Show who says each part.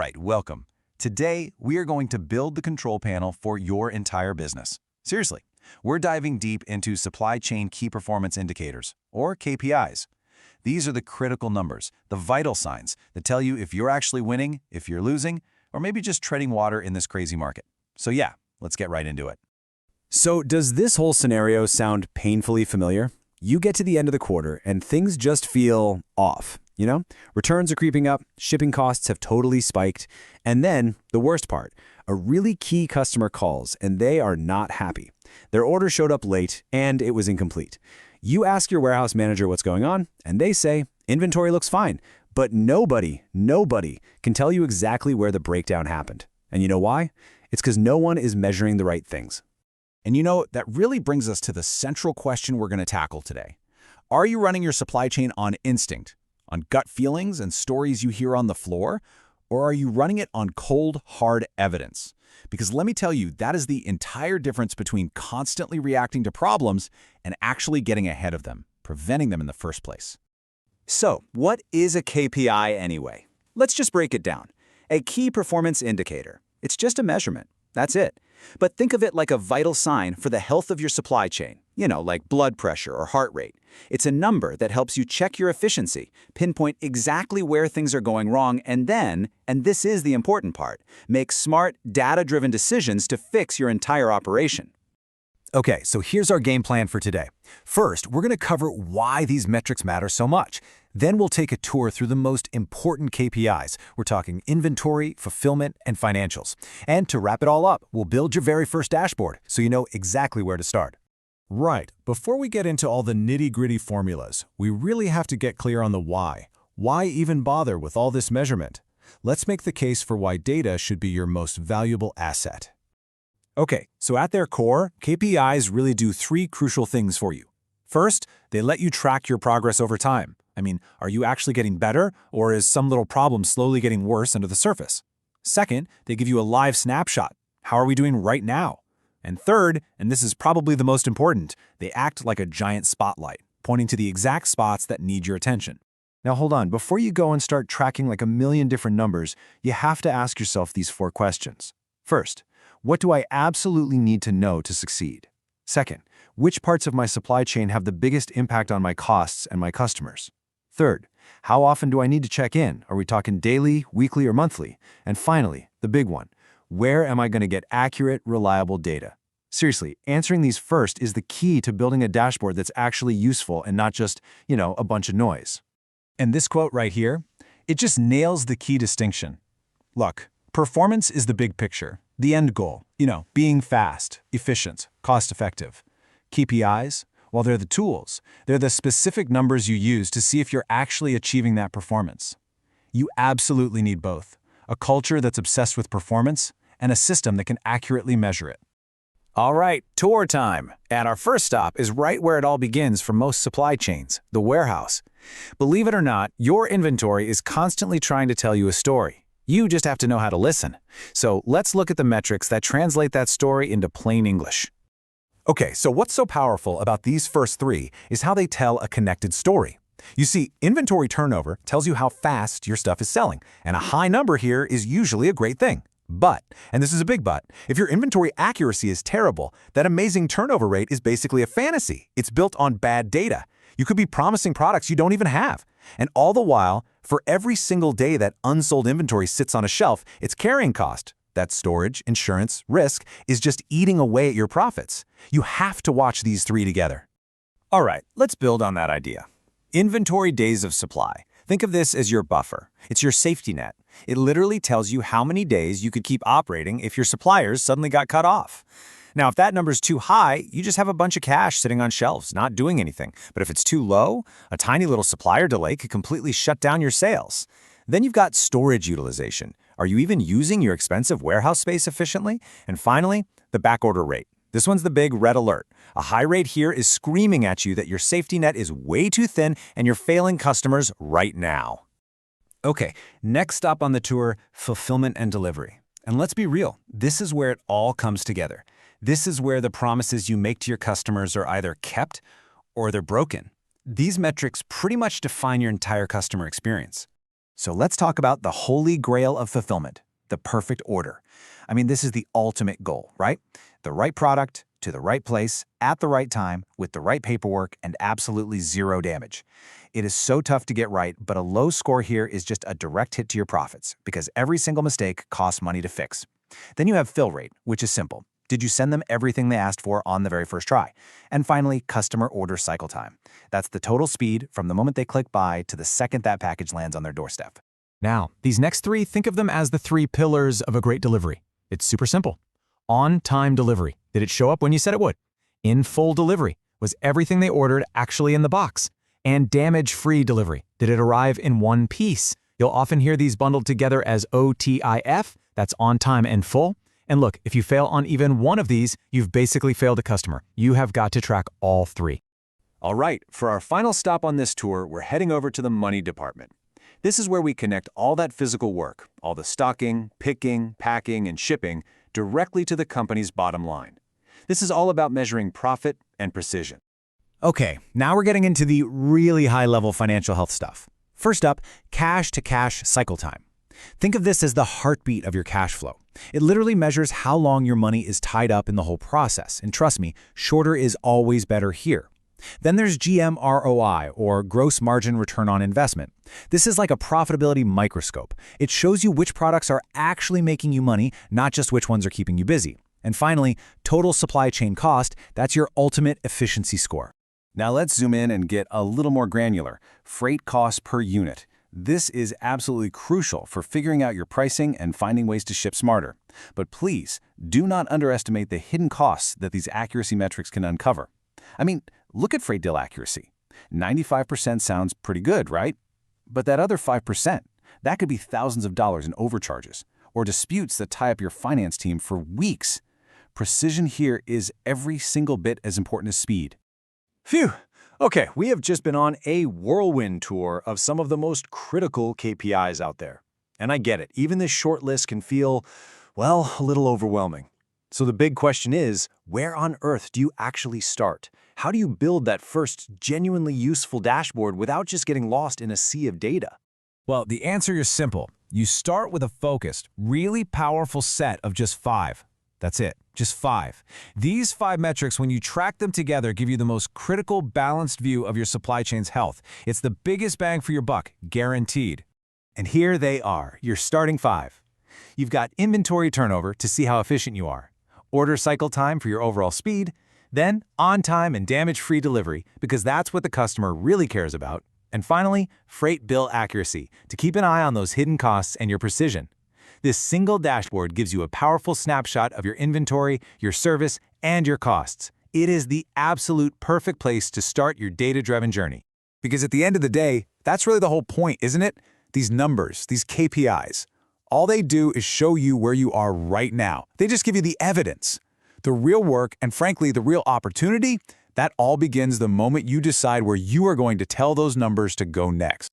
Speaker 1: right, welcome. Today, we are going to build the control panel for your entire business. Seriously, we're diving deep into supply chain key performance indicators, or KPIs. These are the critical numbers, the vital signs that tell you if you're actually winning, if you're losing, or maybe just treading water in this crazy market. So yeah, let's get right into it.
Speaker 2: So does this whole scenario sound painfully familiar? You get to the end of the quarter and things just feel off, you know? Returns are creeping up, shipping costs have totally spiked, and then, the worst part, a really key customer calls and they are not happy. Their order showed up late and it was incomplete. You ask your warehouse manager what's going on, and they say, inventory looks fine, but nobody can tell you exactly where the breakdown happened. And you know why? It's because no one is measuring the right things.
Speaker 1: And you know, that really brings us to the central question we're going to tackle today. Are you running your supply chain on instinct, on gut feelings and stories you hear on the floor, or are you running it on cold, hard evidence? Because let me tell you, that is the entire difference between constantly reacting to problems and actually getting ahead of them, preventing them in the first place.
Speaker 2: So, what is a KPI anyway? Let's just break it down. A key performance indicator. It's just a measurement. That's it. But think of it like a vital sign for the health of your supply chain, like blood pressure or heart rate. It's a number that helps you check your efficiency, pinpoint exactly where things are going wrong, and then, and this is the important part, make smart, data-driven decisions to fix your entire operation.
Speaker 1: Okay, so here's our game plan for today. First, we're going to cover why these metrics matter so much. Then we'll take a tour through the most important KPIs. We're talking inventory, fulfillment, and financials. And to wrap it all up, we'll build your very first dashboard so you know exactly where to start.
Speaker 3: Right. Before we get into all the nitty-gritty formulas, we really have to get clear on the why. Why even bother with all this measurement? Let's make the case for why data should be your most valuable asset.
Speaker 1: Okay, so at their core, KPIs really do three crucial things for you. First, they let you track your progress over time. I mean, are you actually getting better, or is some little problem slowly getting worse under the surface? Second, they give you a live snapshot. How are we doing right now? And third, and this is probably the most important, they act like a giant spotlight, pointing to the exact spots that need your attention. Now hold on, before you go and start tracking like a million different numbers, you have to ask yourself these four questions. First, what do I absolutely need to know to succeed? Second, which parts of my supply chain have the biggest impact on my costs and my customers? Third, how often do I need to check in? Are we talking daily, weekly, or monthly? And finally, the big one, where am I going to get accurate, reliable data? Seriously, answering these first is the key to building a dashboard that's actually useful and not just, a bunch of noise.
Speaker 3: And this quote right here, it just nails the key distinction. Look, performance is the big picture, the end goal, being fast, efficient, cost-effective. KPIs, well, they're the tools. They're the specific numbers you use to see if you're actually achieving that performance. You absolutely need both, a culture that's obsessed with performance and a system that can accurately measure it.
Speaker 1: All right, tour time. And our first stop is right where it all begins for most supply chains, the warehouse. Believe it or not, your inventory is constantly trying to tell you a story. You just have to know how to listen. So let's look at the metrics that translate that story into plain English. Okay, so what's so powerful about these first three is how they tell a connected story. You see, inventory turnover tells you how fast your stuff is selling, and a high number here is usually a great thing. But, and this is a big but, if your inventory accuracy is terrible, that amazing turnover rate is basically a fantasy. It's built on bad data. You could be promising products you don't even have. And all the while, for every single day that unsold inventory sits on a shelf, its carrying cost, that storage, insurance, risk, is just eating away at your profits. You have to watch these three together. All right, let's build on that idea. Inventory days of supply. Think of this as your buffer. It's your safety net. It literally tells you how many days you could keep operating if your suppliers suddenly got cut off. Now, if that number's too high, you just have a bunch of cash sitting on shelves, not doing anything. But if it's too low, a tiny little supplier delay could completely shut down your sales. Then you've got storage utilization. Are you even using your expensive warehouse space efficiently? And finally, the backorder rate. This one's the big red alert. A high rate here is screaming at you that your safety net is way too thin and you're failing customers right now. Okay, next stop on the tour, fulfillment and delivery. And let's be real, this is where it all comes together. This is where the promises you make to your customers are either kept or they're broken. These metrics pretty much define your entire customer experience. So let's talk about the holy grail of fulfillment, the perfect order. I mean, this is the ultimate goal, right? The right product to the right place at the right time with the right paperwork and absolutely zero damage. It is so tough to get right, but a low score here is just a direct hit to your profits because every single mistake costs money to fix. Then you have fill rate, which is simple. Did you send them everything they asked for on the very first try? And finally, customer order cycle time. That's the total speed from the moment they click buy to the second that package lands on their doorstep.
Speaker 3: Now, these next three, think of them as the three pillars of a great delivery. It's super simple. On-time delivery. Did it show up when you said it would? In-full delivery. Was everything they ordered actually in the box? And damage-free delivery. Did it arrive in one piece? You'll often hear these bundled together as OTIF. That's on time and full. And look, if you fail on even one of these, you've basically failed a customer. You have got to track all three.
Speaker 2: All right, for our final stop on this tour, we're heading over to the money department. This is where we connect all that physical work, all the stocking, picking, packing, and shipping, directly to the company's bottom line. This is all about measuring profit and precision.
Speaker 1: Okay, now we're getting into the really high-level financial health stuff. First up, cash-to-cash cycle time. Think of this as the heartbeat of your cash flow. It literally measures how long your money is tied up in the whole process, and trust me, shorter is always better here. Then there's GMROI, or gross margin return on investment. This is like a profitability microscope. It shows you which products are actually making you money, not just which ones are keeping you busy. And finally, total supply chain cost, that's your ultimate efficiency score.
Speaker 2: Now let's zoom in and get a little more granular. Freight cost per unit. This is absolutely crucial for figuring out your pricing and finding ways to ship smarter. But please, do not underestimate the hidden costs that these accuracy metrics can uncover. I mean, look at freight deal accuracy. 95% sounds pretty good, right? But that other 5%, that could be thousands of dollars in overcharges or disputes that tie up your finance team for weeks. Precision here is every single bit as important as speed.
Speaker 1: Phew! Okay, we have just been on a whirlwind tour of some of the most critical KPIs out there. And I get it, even this short list can feel, well, a little overwhelming. So the big question is, where on earth do you actually start? How do you build that first genuinely useful dashboard without just getting lost in a sea of data?
Speaker 3: Well, the answer is simple. You start with a focused, really powerful set of just 5. That's it, just 5. These 5 metrics, when you track them together, give you the most critical, balanced view of your supply chain's health. It's the biggest bang for your buck, guaranteed.
Speaker 1: And here they are, your starting 5. You've got inventory turnover to see how efficient you are, order cycle time for your overall speed, then on-time and damage-free delivery, because that's what the customer really cares about, and finally, freight bill accuracy, to keep an eye on those hidden costs and your precision. This single dashboard gives you a powerful snapshot of your inventory, your service, and your costs. It is the absolute perfect place to start your data-driven journey.
Speaker 2: Because at the end of the day, that's really the whole point, isn't it? These numbers, these KPIs. All they do is show you where you are right now. They just give you the evidence. The real work, and frankly, the real opportunity, that all begins the moment you decide where you are going to tell those numbers to go next.